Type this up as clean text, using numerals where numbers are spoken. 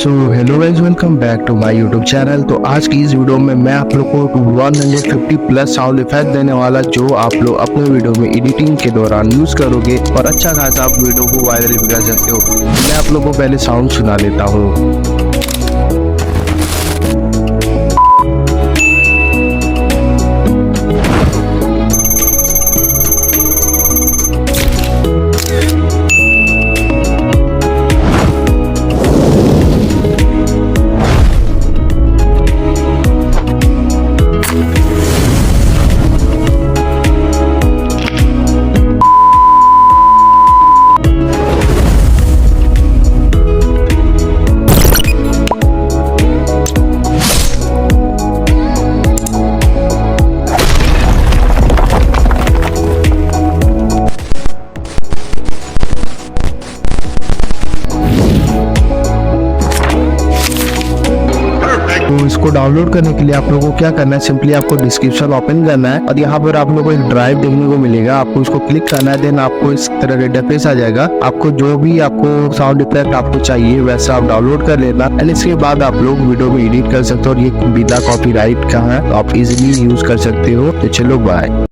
So hello guys, welcome back to my YouTube channel. तो आज की इस वीडियो में मैं आप लोग को 150 प्लस साउंड इफेक्ट देने वाला, जो आप लोग अपने वीडियो में एडिटिंग के दौरान यूज करोगे और अच्छा खासा आप वीडियो को वायरल भी कर सकते हो। मैं आप लोग को पहले साउंड सुना लेता हूँ। तो इसको डाउनलोड करने के लिए आप लोगों को क्या करना है, सिंपली आपको डिस्क्रिप्शन ओपन करना है और यहाँ पर आप लोगों को एक ड्राइव देखने को मिलेगा। आपको इसको क्लिक करना है, देन आपको इस तरह का इंटरफेस आ जाएगा। आपको जो भी आपको साउंड इफेक्ट आपको चाहिए वैसा आप डाउनलोड कर लेना एंड इसके बाद आप लोग वीडियो में एडिट कर सकते हो और ये बिना कॉपीराइट का है, तो आप इजिली यूज कर सकते हो। तो चलो बाय।